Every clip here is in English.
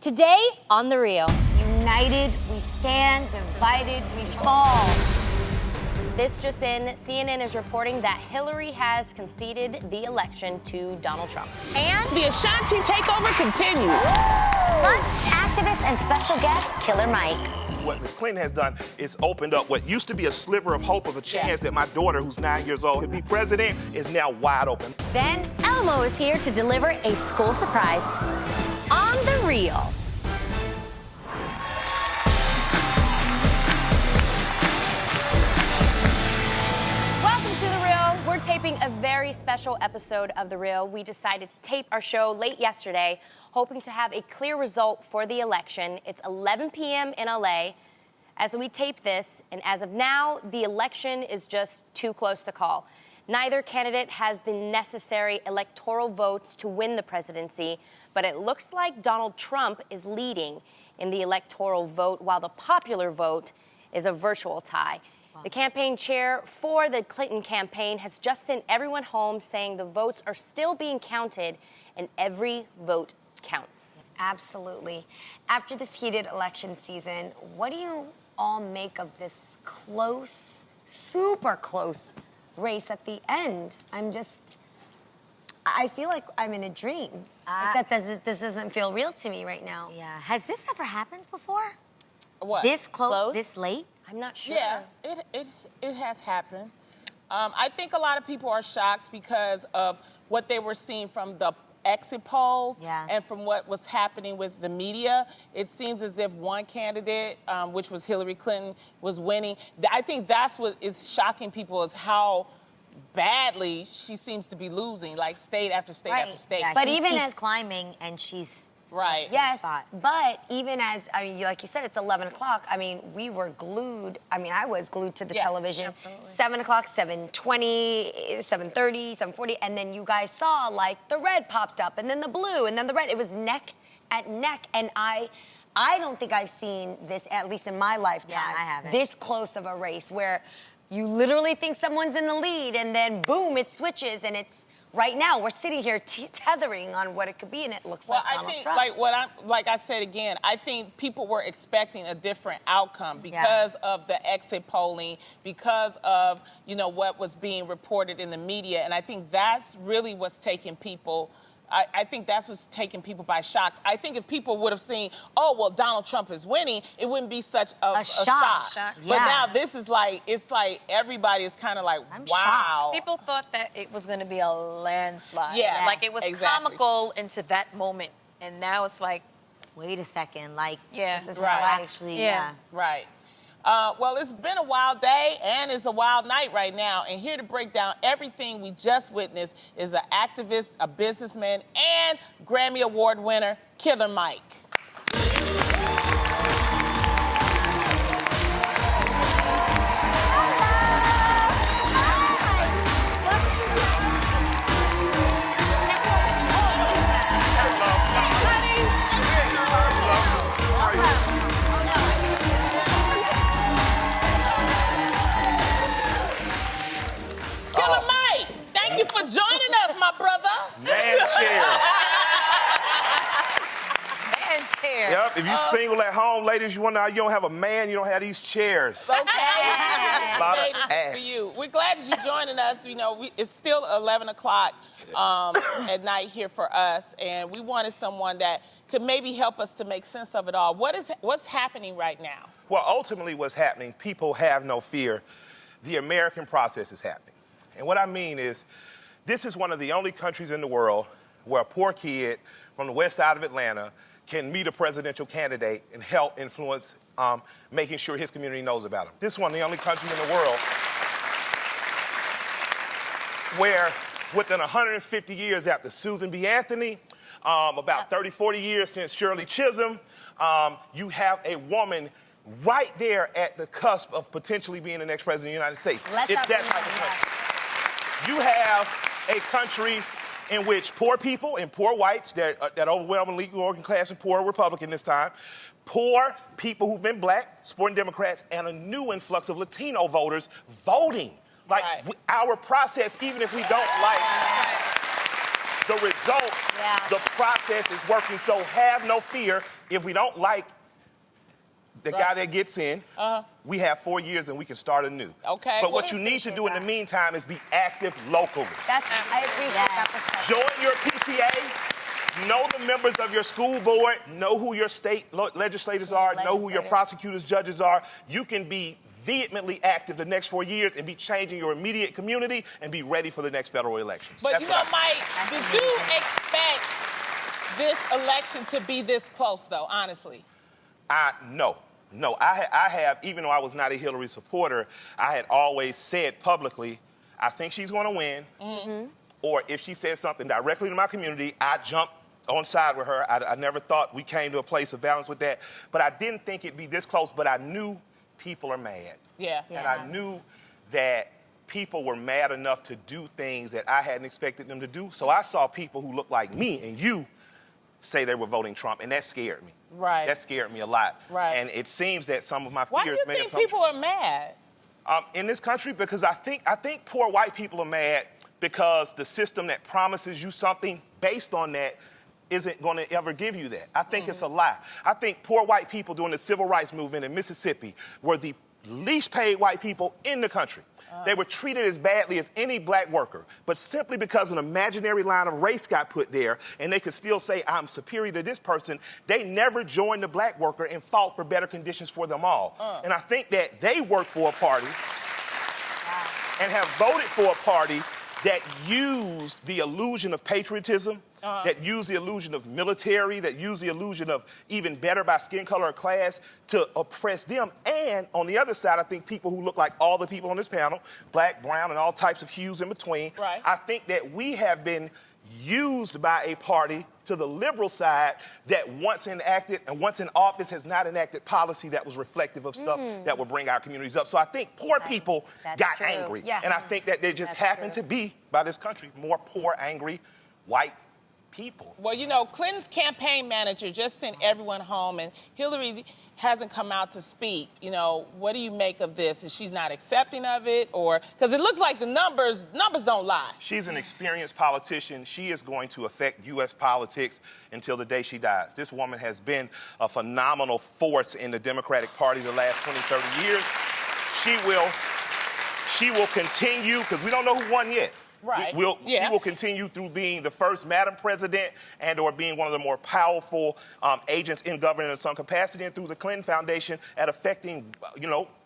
Today on The Real. United we stand, divided we fall. This just in, CNN is reporting that Hillary has conceded the election to Donald Trump. And the Ashanti takeover continues. Plus, activist and special guest, Killer Mike. What Ms. Clinton has done is opened up what used to be a sliver of hope of a chance that my daughter, who's 9 years old, could be president, is now wide open. Then Elmo is here to deliver a school surprise on The Real. Welcome to The Real. We're taping a very special episode of The Real. We decided to tape our show late yesterday, hoping to have a clear result for the election. It's 11 p.m. in LA. As we tape this, and as of now, the election is just too close to call. Neither candidate has the necessary electoral votes to win the presidency, but it looks like Donald Trump is leading in the electoral vote, while the popular vote is a virtual tie. Wow. The campaign chair for the Clinton campaign has just sent everyone home, saying the votes are still being counted and every vote counts. Absolutely. After this heated election season, what do you all make of this close, super close race at the end? I feel like I'm in a dream. This doesn't feel real to me right now. Yeah. Has this ever happened before? What? This close? This late? I'm not sure. Yeah, it has happened. I think a lot of people are shocked because of what they were seeing from the exit polls and from what was happening with the media. It seems as if one candidate, which was Hillary Clinton, was winning. I think that's what is shocking people, is how badly she seems to be losing, like state after state after state. Yeah, But he even keeps as climbing, and she's right. Yes, spot. but even as, like you said, it's 11 o'clock. I mean, we were glued. I mean, I was glued to the television. Absolutely. 7 o'clock, 7:20, 7:30, 7:40, and then you guys saw, like, the red popped up, and then the blue, and then the red. It was neck at neck, and I don't think I've seen this, at least in my lifetime, I haven't. this close of a race where you literally think someone's in the lead, and then, boom, it switches, and it's... Right now, we're sitting here tethering on what it could be, and it looks like Donald Trump. Like I said again, I think people were expecting a different outcome because of the exit polling, because of what was being reported in the media, and I think that's really what's taking people. I think that's what's taking people by shock. I think if people would have seen, oh, well, Donald Trump is winning, it wouldn't be such a shock. But now this is like, it's like everybody is kind of like, wow. People thought that it was going to be a landslide. Yeah, like it was comical into that moment. And now it's like, wait a second, like, Yeah. this is Right. what actually, Right. Well, it's been a wild day and it's a wild night right now. And here to break down everything we just witnessed is an activist, a businessman, and Grammy Award winner, Killer Mike. Killer Mike, thank you for joining us, my brother. Man chair. man chair. Yep, if you single at home, ladies, you wonder how you don't have a man, you don't have these chairs. Okay. Lot of We made it ass. for you. We're glad that you're joining us. It's still 11 o'clock at night here for us, and we wanted someone that could maybe help us to make sense of it all. What's happening right now? Well, ultimately what's happening, people have no fear. The American process is happening. And what I mean is, this is one of the only countries in the world where a poor kid from the west side of Atlanta can meet a presidential candidate and help influence making sure his community knows about him. This is one of the only countries in the world where within 150 years after Susan B. Anthony, about 30, 40 years since Shirley Chisholm, you have a woman right there at the cusp of potentially being the next president of the United States. It's that type of country. You have a country in which poor people and poor whites, that overwhelmingly working class and poor Republican this time, poor people who've been black, supporting Democrats, and a new influx of Latino voters voting. Like, our process, even if we don't like the results, the process is working. So have no fear. If we don't like the guy that gets in, we have 4 years and we can start anew. Okay. But what you need to do in the meantime is be active locally. I appreciate that perspective. Join your PTA. Know the members of your school board. Know who your state legislators are. Know who your prosecutors, judges are. You can be vehemently active the next 4 years and be changing your immediate community and be ready for the next federal election. But you know, Mike, did you expect this election to be this close, though, honestly? No, I have, even though I was not a Hillary supporter, I had always said publicly, I think she's going to win. Mm-hmm. Or if she says something directly to my community, I jump on side with her. I never thought we came to a place of balance with that. But I didn't think it'd be this close, but I knew people are mad. Yeah. And I knew that people were mad enough to do things that I hadn't expected them to do. So I saw people who looked like me and you say they were voting Trump, and that scared me. Right. That scared me a lot. Right. And it seems that some of my Why do fears you may have think come people are mad? in this country, because I think poor white people are mad because the system that promises you something based on that isn't going to ever give you that. I think it's a lie. I think poor white people during the civil rights movement in Mississippi were the least paid white people in the country. They were treated as badly as any black worker, but simply because an imaginary line of race got put there and they could still say, I'm superior to this person, they never joined the black worker and fought for better conditions for them all. And I think that they work for a party and have voted for a party that used the illusion of patriotism, that used the illusion of military, that used the illusion of even better by skin color or class to oppress them. And on the other side, I think people who look like all the people on this panel, black, brown, and all types of hues in between, right. I think that we have been used by a party to the liberal side that once enacted and once in office has not enacted policy that was reflective of stuff that would bring our communities up. So I think poor people got angry. Yes. And I think that there just happened to be, by this country, more poor, angry, white people. Well, you know, Clinton's campaign manager just sent everyone home, and Hillary hasn't come out to speak. You know, what do you make of this? Is she's not accepting of it, or because it looks like the numbers don't lie? She's an experienced politician. She is going to affect U.S. politics until the day she dies. This woman has been a phenomenal force in the Democratic Party the last 20, 30 years. She will continue, because we don't know who won yet. Right. She will continue through being the first Madam President and or being one of the more powerful agents in government in some capacity, and through the Clinton Foundation at affecting,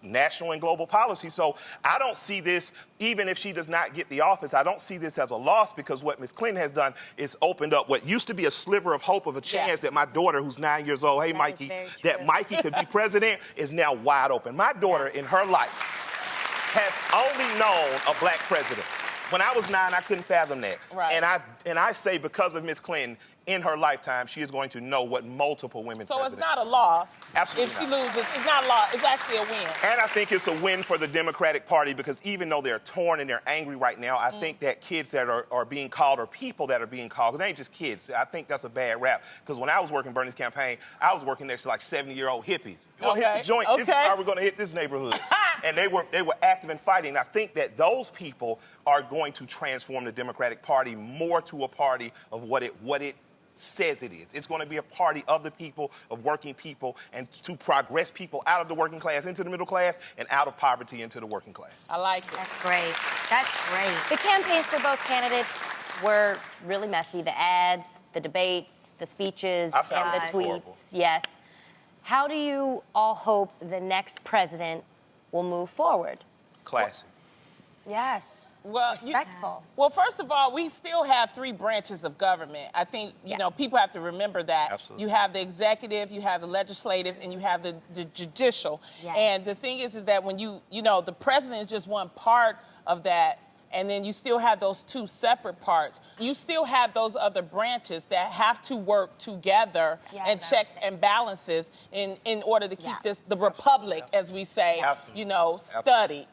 national and global policy. So I don't see this, even if she does not get the office, I don't see this as a loss, because what Ms. Clinton has done is opened up what used to be a sliver of hope of a chance that my daughter, who's 9 years old, Mikey, that Mikey could be president, is now wide open. My daughter in her life has only known a black president. When I was 9, I couldn't fathom that. Right. And I say, because of Ms. Clinton, in her lifetime, she is going to know what multiple women So presidents it's not a loss. Absolutely If she not. loses, it's not a loss. It's actually a win. And I think it's a win for the Democratic Party, because even though they're torn and they're angry right now, I think that kids that are being called, or people that are being called, 'cause they ain't just kids. I think that's a bad rap. Because when I was working Bernie's campaign, I was working next to like 70-year-old hippies. You want to hit the joint? This is how we're going to hit this neighborhood. And they were active and fighting. I think that those people are going to transform the Democratic Party more to a party of what it says it is. It's going to be a party of the people, of working people, and to progress people out of the working class into the middle class and out of poverty into the working class. I like it. That's great. That's great. The campaigns for both candidates were really messy. The ads, the debates, the speeches, I found and the it tweets. horrible. Yes. How do you all hope the next president will move forward? Classy. Yes. Well, Respectful. Well, first of all, we still have 3 branches of government. I think, people have to remember that. Absolutely. You have the executive, you have the legislative, and you have the judicial. Yes. And the thing is that when the president is just one part of that, and then you still have those 2 separate parts. You still have those other branches that have to work together and checks and balances in order to keep the republic, as we say, study.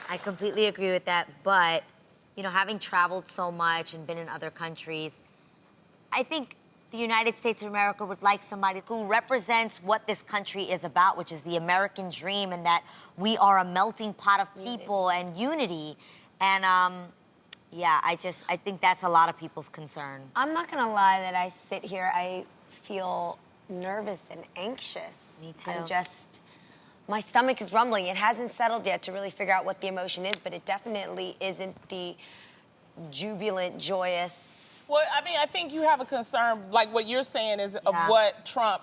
I completely agree with that. But, having traveled so much and been in other countries, I think the United States of America would like somebody who represents what this country is about, which is the American dream, and that we are a melting pot of people and unity. And yeah, I think that's a lot of people's concern. I'm not gonna lie that I sit here, I feel nervous and anxious. Me too. My stomach is rumbling. It hasn't settled yet to really figure out what the emotion is, but it definitely isn't the jubilant, joyous. Well, I mean, I think you have a concern, like what you're saying is of Yeah. what Trump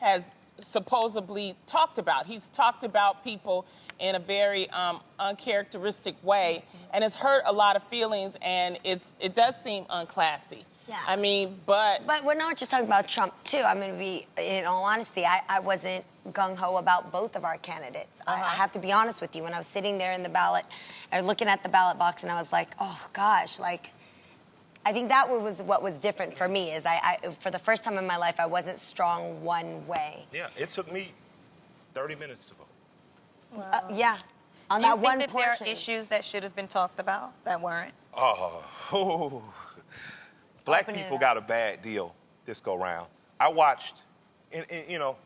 has supposedly talked about. He's talked about people in a very uncharacteristic way, and it's hurt a lot of feelings, and it does seem unclassy. Yeah. I mean, but we're not just talking about Trump, too. I'm going to be, in all honesty, I wasn't gung-ho about both of our candidates. I have to be honest with you. When I was sitting there in the ballot, or looking at the ballot box, and I was like, oh, gosh, like, I think that was what was different for me, is I for the first time in my life, I wasn't strong one way. Yeah, it took me 30 minutes to vote. Yeah, on Do you that think one that portion. there are issues that should have been talked about that weren't? Oh, black Open it people up. got a bad deal this go round. I watched, and you know,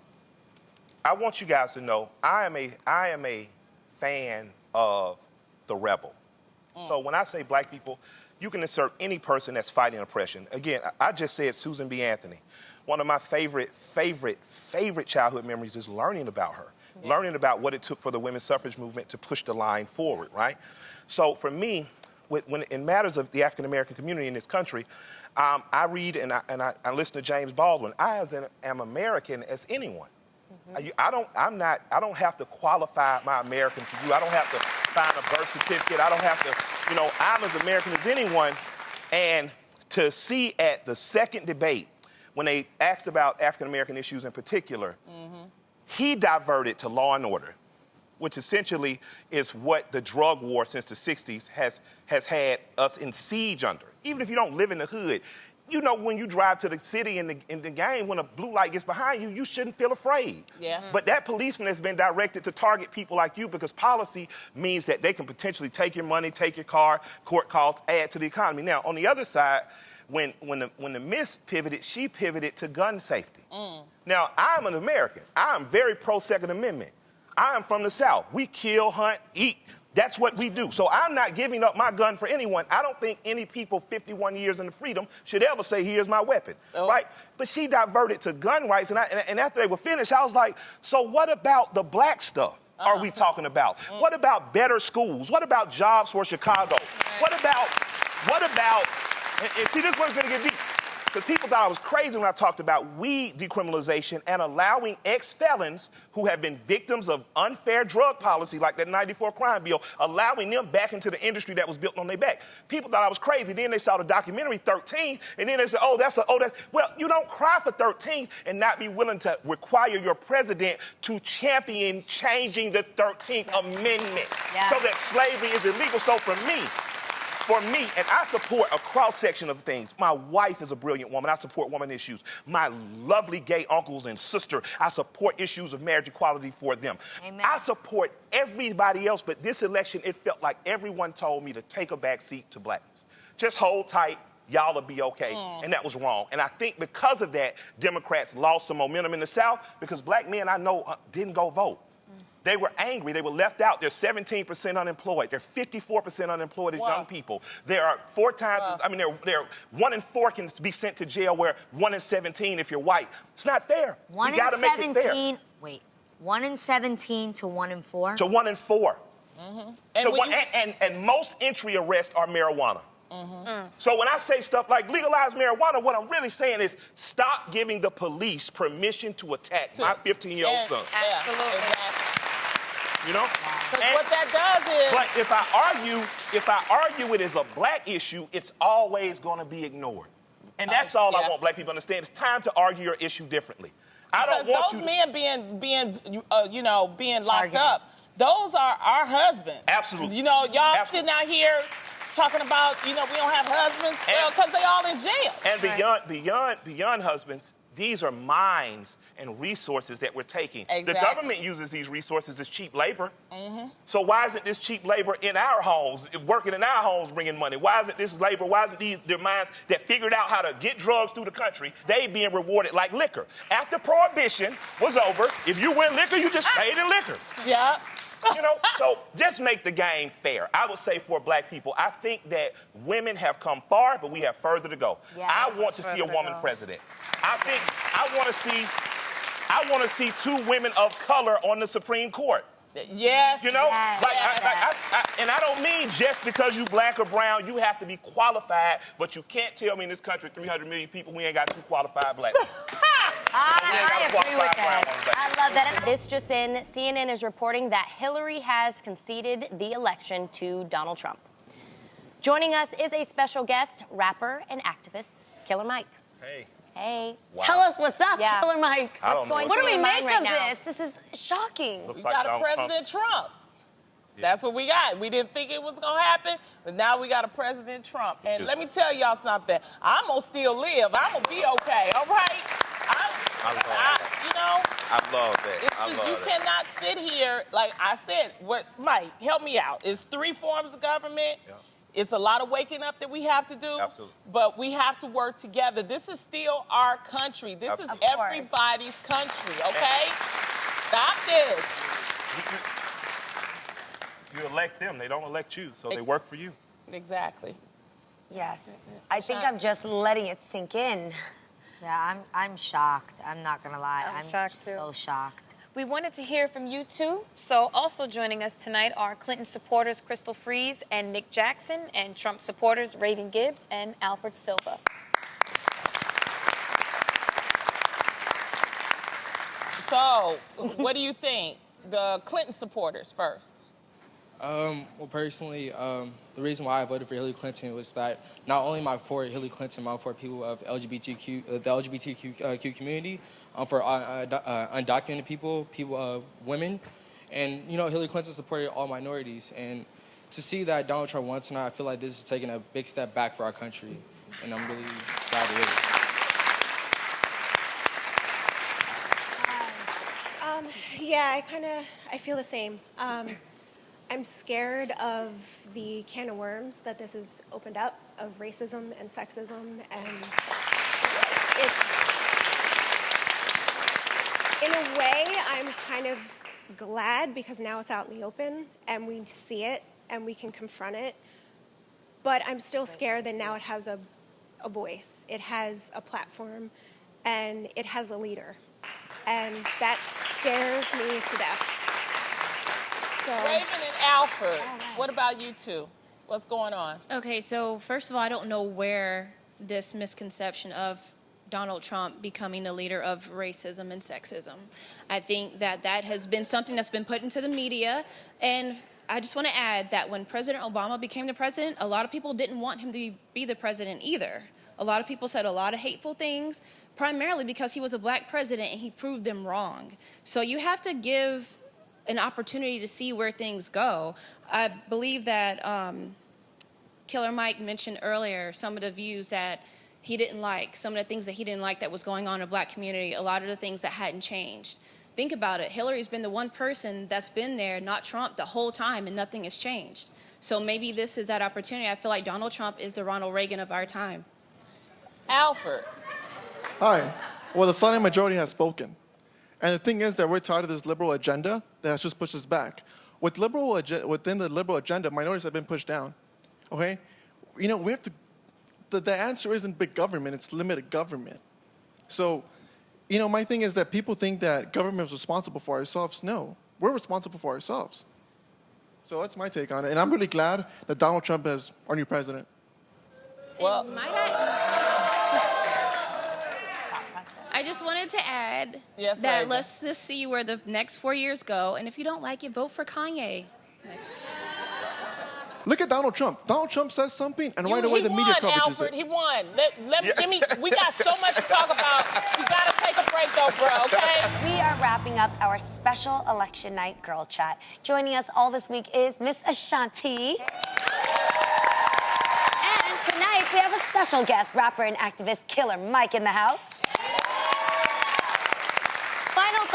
I want you guys to know I am a fan of the rebel. So when I say black people, you can insert any person that's fighting oppression. Again, I just said Susan B. Anthony. One of my favorite childhood memories is learning about her, learning about what it took for the women's suffrage movement to push the line forward, right? So for me, when in matters of the African-American community in this country, I read and I listen to James Baldwin. I am American as anyone. I don't have to qualify my American for you. I don't have to find a birth certificate. I don't have to, I'm as American as anyone. And to see at the second debate, when they asked about African-American issues in particular, he diverted to law and order, which essentially is what the drug war since the 60s has had us in siege under. Even if you don't live in the hood, when you drive to the city in the game, when a blue light gets behind you, you shouldn't feel afraid. Yeah. But that policeman has been directed to target people like you because policy means that they can potentially take your money, take your car, court costs, add to the economy. Now, on the other side, when the Miss pivoted, she pivoted to gun safety. Now, I'm an American. I'm very pro-Second Amendment. I am from the South. We kill, hunt, eat. That's what we do. So I'm not giving up my gun for anyone. I don't think any people 51 years into freedom should ever say, here's my weapon, right? But she diverted to gun rights, and after they were finished, I was like, so what about the black stuff are we talking about? What about better schools? What about jobs for Chicago? What about, and see, this one's gonna get deep. Because people thought I was crazy when I talked about weed decriminalization and allowing ex-felons who have been victims of unfair drug policy, like that 94 crime bill, allowing them back into the industry that was built on their back. People thought I was crazy. Then they saw the documentary 13, and then they said, well, you don't cry for 13 and not be willing to require your president to champion changing the 13th Amendment so that slavery is illegal. So for me, and I support a cross-section of things. My wife is a brilliant woman. I support woman issues. My lovely gay uncles and sister, I support issues of marriage equality for them. Amen. I support everybody else, but this election, it felt like everyone told me to take a back seat to blackness. Just hold tight. Y'all will be okay. And that was wrong. And I think because of that, Democrats lost some momentum in the South because black men I know didn't go vote. They were angry. They were left out. They're 17% unemployed. They're 54% unemployed as young people. There are 4 times, they're 1 in 4 can be sent to jail, where 1 in 17 if you're white. It's not fair. 1 We gotta in make it fair. 17. Wait, 1 in 17 to 1 in 4. To 1 in 4. And And most entry arrests are marijuana. So when I say stuff like legalize marijuana, what I'm really saying is stop giving the police permission to attack my 15-year-old son. Absolutely. Because And- what that does is... But if I argue it as a black issue, it's always going to be ignored. And that's all I want black people to understand. It's time to argue your issue differently. I don't Because want those you men being locked up, those are our husbands. Absolutely. Y'all Absolutely. sitting out here talking about, we don't have husbands, because they all in jail. And beyond husbands, these are mines and resources that we're taking. Exactly. The government uses these resources as cheap labor. So why isn't this cheap labor in our homes, working in our homes, bringing money? Why isn't this labor, why isn't these their minds that figured out how to get drugs through the country, they being rewarded like liquor? After Prohibition was over, if you win liquor, you just stayed in liquor. Yeah. You know, so just make the game fair. I would say for black people, I think that women have come far, but we have further to go. Yes, I want to see a woman president. I want to see 2 women of color on the Supreme Court. Yes. You know, Yes, and I don't mean just because you black or brown, you have to be qualified, but you can't tell me in this country, 300 million people, we ain't got 2 qualified black people. I agree with that. I love that. This just in, CNN is reporting that Hillary has conceded the election to Donald Trump. Joining us is a special guest, rapper and activist, Killer Mike. Hey. Hey. Wow. Tell us what's up, Yeah. Killer Mike. I don't know going What do through we your make mind of right now? this? This is shocking. Looks We like got a Donald President Trump. That's what we got. We didn't think it was going to happen, but now we got a President Trump. And let me tell y'all something. I'm going to still live. I'm going to be okay, all right? You know, I love that. it's just you cannot sit here, like I said, Mike, help me out. It's 3 forms of government. Yeah. It's a lot of waking up that we have to do. Absolutely. But we have to work together. This is still our country. This Absolutely. is Of course. everybody's country, okay? Stop this. You elect them, they don't elect you, so they work for you. Exactly. Yes. I think I'm just letting it sink in. Yeah, I'm shocked. I'm not gonna lie. I'm shocked, too. So shocked. We wanted to hear from you too. So also joining us tonight are Clinton supporters Crystal Freeze and Nick Jackson, and Trump supporters Raven Gibbs and Alfred Silva. So, what do you think? The Clinton supporters first. Well, personally, the reason why I voted for Hillary Clinton was that not only am I for Hillary Clinton, I'm for people of the LGBTQ community, for undocumented people, women, and you know Hillary Clinton supported all minorities. And to see that Donald Trump won tonight, I feel like this is taking a big step back for our country, and I'm really glad to hear it. Yeah, I feel the same. I'm scared of the can of worms that this has opened up of racism and sexism, and it's, in a way, I'm kind of glad because now it's out in the open and we see it and we can confront it, but I'm still scared that now it has a voice, it has a platform, and it has a leader, and that scares me to death. So, Raven and Alfred, what about you two? What's going on? Okay, so first of all, I don't know where this misconception of Donald Trump becoming the leader of racism and sexism. I think that that has been something that's been put into the media. And I just want to add that when President Obama became the president, a lot of people didn't want him to be the president either. A lot of people said a lot of hateful things, primarily because he was a black president and he proved them wrong. So you have to give an opportunity to see where things go. I believe that Killer Mike mentioned earlier some of the views that he didn't like, some of the things that he didn't like that was going on in the black community, a lot of the things that hadn't changed. Think about it. Hillary's been the one person that's been there, not Trump, the whole time, and nothing has changed. So maybe this is that opportunity. I feel like Donald Trump is the Ronald Reagan of our time. Alfred. Hi. Well, the silent majority has spoken. And the thing is that we're tired of this liberal agenda that has just pushed us back. Within the liberal agenda, minorities have been pushed down. Okay? You know, we have to, the answer isn't big government, it's limited government. So, you know, my thing is that people think that government is responsible for ourselves. No, we're responsible for ourselves. So that's my take on it. And I'm really glad that Donald Trump is our new president. Well, I just wanted to add Yes, that Raven. let's just see where the next 4 years go. And if you don't like it, vote for Kanye. Next. Look at Donald Trump. Donald Trump says something, and right away he the media won, coverages Alfred. it. He won. We got so much to talk about. You gotta take a break though, bro, okay? We are wrapping up our special election night girl chat. Joining us all this week is Miss Ashanti. And tonight we have a special guest, rapper and activist Killer Mike in the house.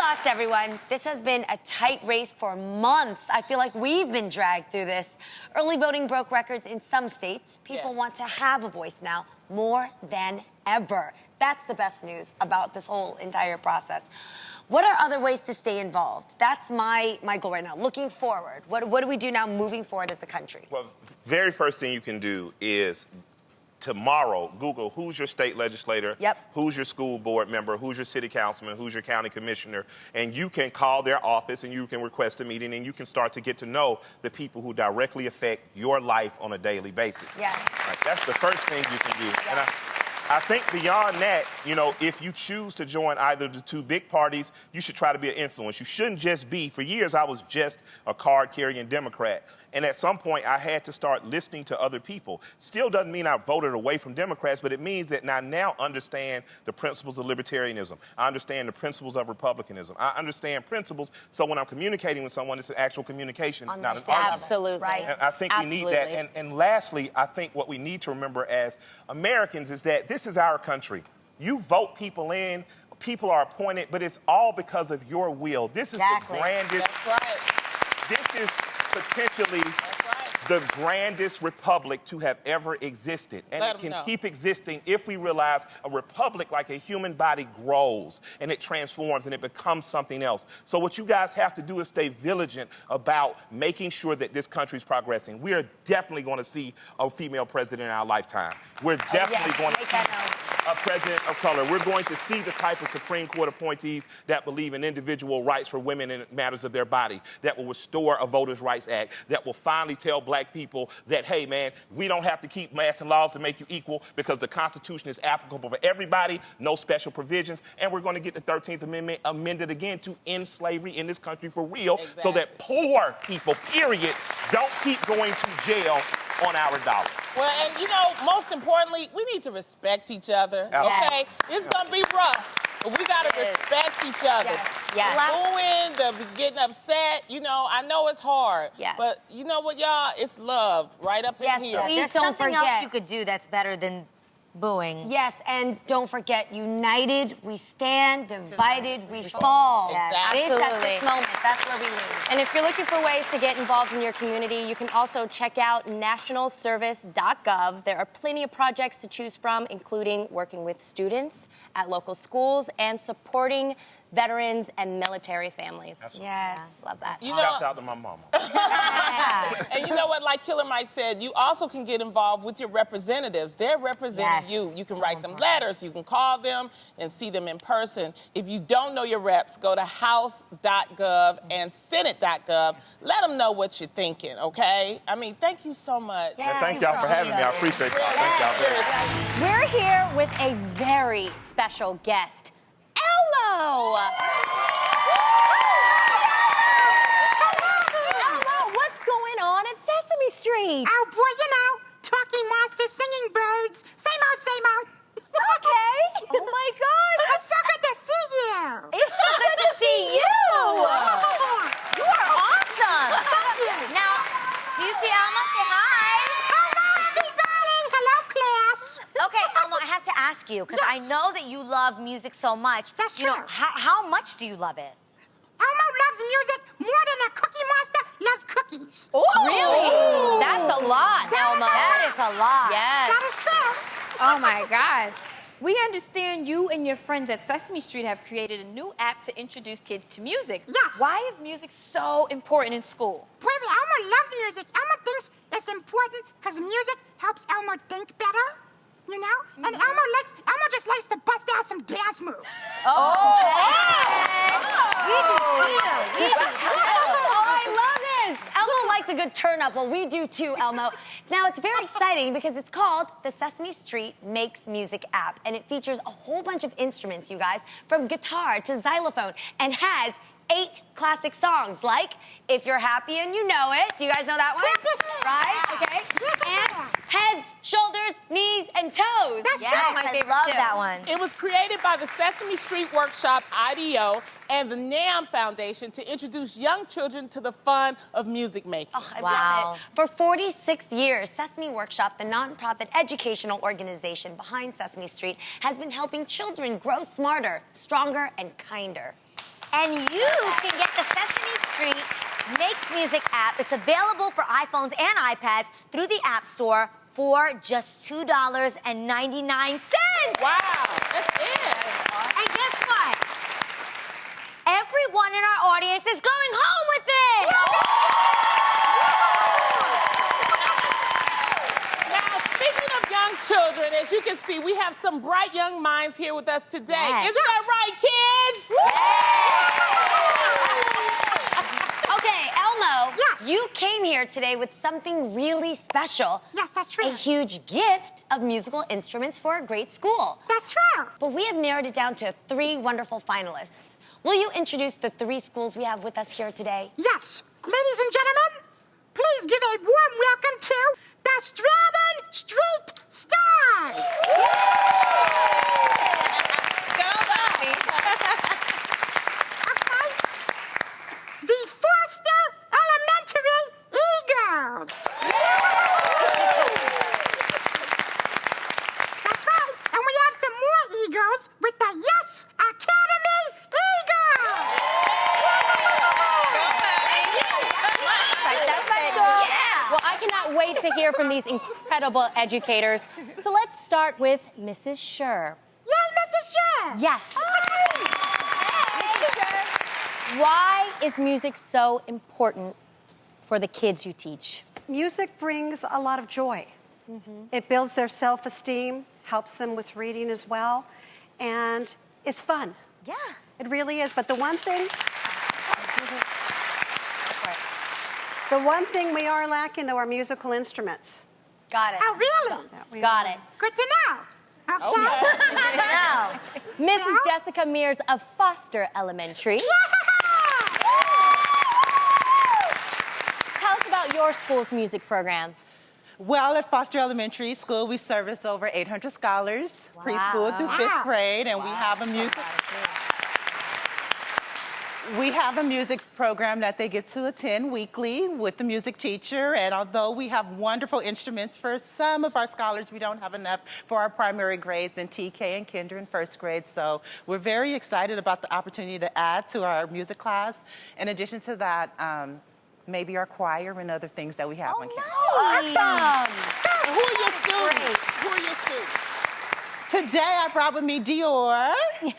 thoughts, everyone? This has been a tight race for months. I feel like we've been dragged through this. Early voting broke records in some states. People want to have a voice now more than ever. That's the best news about this whole entire process. What are other ways to stay involved? That's my goal right now. Looking forward, what do we do now moving forward as a country? Well, very first thing you can do is tomorrow, Google who's your state legislator, who's your school board member, who's your city councilman, who's your county commissioner, and you can call their office and you can request a meeting and you can start to get to know the people who directly affect your life on a daily basis. Yeah. Right, that's the first thing you can do. And I think beyond that, you know, if you choose to join either of the two big parties, you should try to be an influence. You shouldn't just be, for years I was just a card-carrying Democrat. And at some point, I had to start listening to other people. Still doesn't mean I voted away from Democrats, but it means that I now understand the principles of libertarianism. I understand the principles of republicanism. I understand principles, so when I'm communicating with someone, it's an actual communication, not an argument. Absolutely. Right. And I think we need that. And lastly, I think what we need to remember as Americans is that this is our country. You vote people in, people are appointed, but it's all because of your will. This is the grandest. That's right. This is potentially the grandest republic to have ever existed. And it can keep existing if we realize a republic, like a human body, grows and it transforms and it becomes something else. So what you guys have to do is stay vigilant about making sure that this country is progressing. We are definitely going to see a female president in our lifetime. We're definitely going to see a president of color. We're going to see the type of Supreme Court appointees that believe in individual rights for women in matters of their body, that will restore a Voters' Rights Act, that will finally tell black people that, hey, man, we don't have to keep passing laws to make you equal because the Constitution is applicable for everybody, no special provisions, and we're going to get the 13th Amendment amended again to end slavery in this country for real so that poor people, period, don't keep going to jail on our dollar. Well, and you know, most importantly, we need to respect each other. Okay? It's gonna be rough, but we gotta respect each other. Booing, the getting upset, you know, I know it's hard. But you know what, y'all? It's love right up in here. Please don't forget. Else you could do that's better than booing. Yes, and don't forget, united we stand, divided we fall. Absolutely. At this moment, that's where we lose. And if you're looking for ways to get involved in your community, you can also check out nationalservice.gov. There are plenty of projects to choose from, including working with students at local schools and supporting veterans and military families. Yes. Love that. You know, Shouts out to my mama. And you know what, like Killer Mike said, you also can get involved with your representatives. They're representing you. You can write them letters, you can call them and see them in person. If you don't know your reps, go to house.gov and senate.gov. Let them know what you're thinking, okay? I mean, thank you so much. And thank y'all for having me. I appreciate y'all. Thank y'all very much. We're here with a very special guest, Elmo! Elmo, what's going on at Sesame Street? Oh, boy, you know, talking monsters, singing birds. Same old, same old. Okay. Oh, my gosh. It's so good to see you. It's so good to see you. You are awesome. Thank you. Now, do you see Elmo? Say hi. Hello, everybody. Hello, class. Okay, Elmo, I have to ask you, because I know that you love music so much. That's You know, true. how much do you love it? Elmo loves music more than a Cookie Monster loves cookies. Really? That's a lot, Elmo. That is a lot. Yes. That is true. Oh my gosh. We understand you and your friends at Sesame Street have created a new app to introduce kids to music. Yes. Why is music so important in school? Baby, Elmo loves music. Elmo thinks it's important because music helps Elmo think better. You know? And Elmo just likes to bust out some dance moves. I love this. Elmo likes a good turn up. Well, we do too, Elmo. Now, it's very exciting because it's called the Sesame Street Makes Music app. And it features a whole bunch of instruments, you guys, from guitar to xylophone, and has 8 classic songs like If You're Happy and You Know It. Do you guys know that one? Right? Okay. And Heads, Shoulders, Knees, and Toes. That's Yes, true. My I favorite love too. that one. It was created by the Sesame Street Workshop IDEO and the NAM Foundation to introduce young children to the fun of music making. Oh, I love it. For 46 years, Sesame Workshop, the nonprofit educational organization behind Sesame Street, has been helping children grow smarter, stronger, and kinder. And you can get the Sesame Street Makes Music app. It's available for iPhones and iPads through the App Store for just $2.99. Wow, that's it. And guess what? Everyone in our audience is going home with it. Now, speaking of young children, as you can see, we have some bright young minds here with us today. Yes. Isn't that right, kids? Okay, Elmo. Yes. You came here today with something really special. Yes, that's true. A huge gift of musical instruments for a great school. That's true. But we have narrowed it down to 3 wonderful finalists. Will you introduce the 3 schools we have with us here today? Yes. Ladies and gentlemen, please give a warm welcome to the Strathern Street Stars. Okay. The Foster Elementary Eagles. That's right. And we have some more Eagles with the Yes Academy Eagles. Well, I cannot wait to hear from these incredible educators. So let's start with Mrs. Scher. Yay, Mrs. Scher. Yes. Why is music so important for the kids you teach? Music brings a lot of joy. It builds their self-esteem, helps them with reading as well, and it's fun. Yeah. It really is. But the one thing we are lacking, though, are musical instruments. Got it. Oh, really? Got it. Good to know. Okay. Now, Mrs. Jessica Mears of Foster Elementary. Tell us about your school's music program. Well, at Foster Elementary School, we service over 800 scholars, preschool through 5th grade, and we have a music program that they get to attend weekly with the music teacher. And although we have wonderful instruments for some of our scholars, we don't have enough for our primary grades in TK and Kinder in 1st grade. So we're very excited about the opportunity to add to our music class. In addition to that, maybe our choir and other things that we have on campus. Awesome. And who are your students? Who are your students? Today I brought with me Dior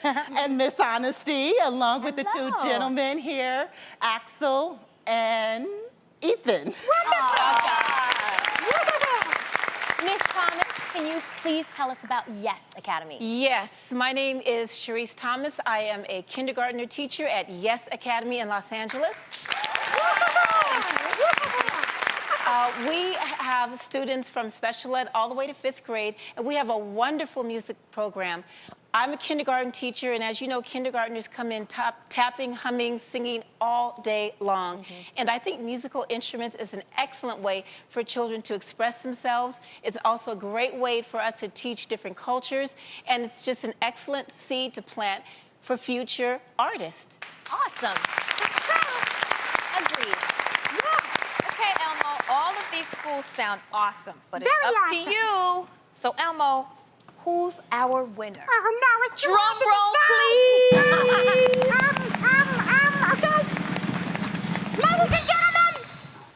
and Miss Honesty, along with the 2 gentlemen here, Axel and Ethan. Miss Thomas, can you please tell us about Yes Academy? Yes, my name is Sharice Thomas. I am a kindergartner teacher at Yes Academy in Los Angeles. We have students from special ed all the way to 5th grade, and we have a wonderful music program. I'm a kindergarten teacher, and as you know, kindergartners come in tapping, humming, singing all day long. And I think musical instruments is an excellent way for children to express themselves. It's also a great way for us to teach different cultures, and it's just an excellent seed to plant for future artists. Awesome. Agreed. Okay, Elmo, all of these schools sound awesome, but it's Very up awesome. to you. So, Elmo, who's our winner? Oh, no, it's too Drum hard to roll, decide. Okay. Ladies and gentlemen,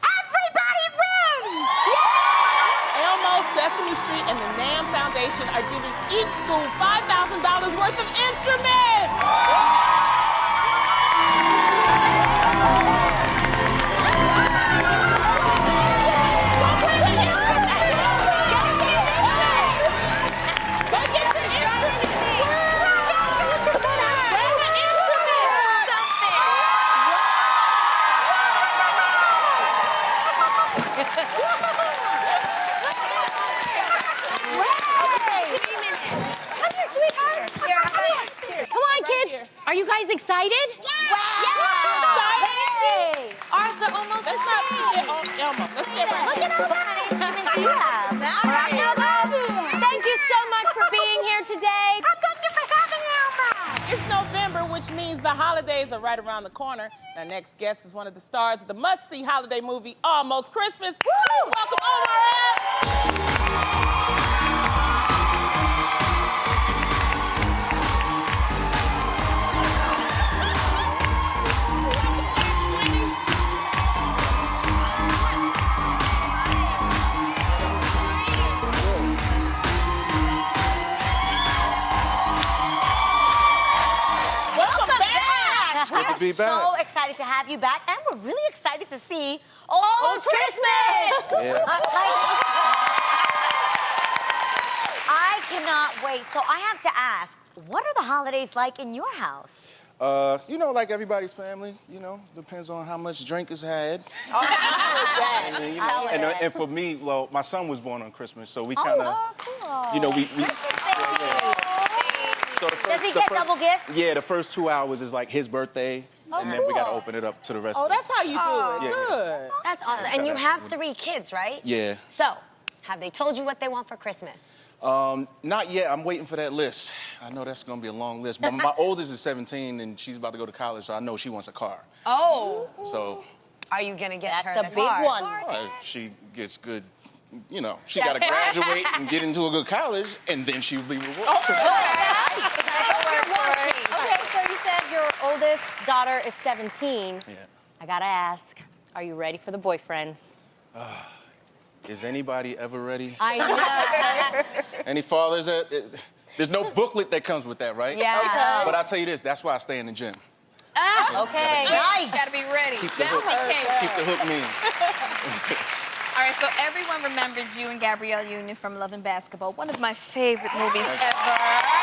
everybody wins! Elmo, Sesame Street, and the NAM Foundation are giving each school $5,000 worth of instruments! Come on, kids. Are you guys excited? Yeah! Ours are almost the same. Elmo, let's get right Look at all the fun instruments you have. Thank you so much for being here today. Thank you for having Elmo! It's November, which means the holidays are right around the corner. Our next guest is one of the stars of the must-see holiday movie, Almost Christmas. Please welcome Omar Epps. be so back. excited to have you back, and we're really excited to see Almost Christmas. Yeah. I cannot wait. So I have to ask, what are the holidays like in your house? You know, like everybody's family, you know, depends on how much drink is had. And, then, you know, and for me, well, my son was born on Christmas, so we kind of, cool. you know, we so Does he get double gifts? Yeah, the first 2 hours is like his birthday, and then we got to open it up to the rest Oh, of it. that's how you do it. Yeah. Good. That's awesome. And you have 3 kids, right? Yeah. So, have they told you what they want for Christmas? Not yet. I'm waiting for that list. I know that's going to be a long list. But my oldest is 17, and she's about to go to college, so I know she wants a car. Oh. So. Are you going to get her That's a the big car? one. Well, if she gets good, you know, she got to graduate and get into a good college, and then she'll be rewarded. Okay, so you said your oldest daughter is 17. Yeah. I gotta ask, are you ready for the boyfriends? Is anybody ever ready? I know. Any fathers? There's no booklet that comes with that, right? Yeah. Okay. But I'll tell you this, that's why I stay in the gym. Okay, nice. Gotta be ready. Keep the hook mean. All right, so everyone remembers you and Gabrielle Union from Love and Basketball, one of my favorite movies ever.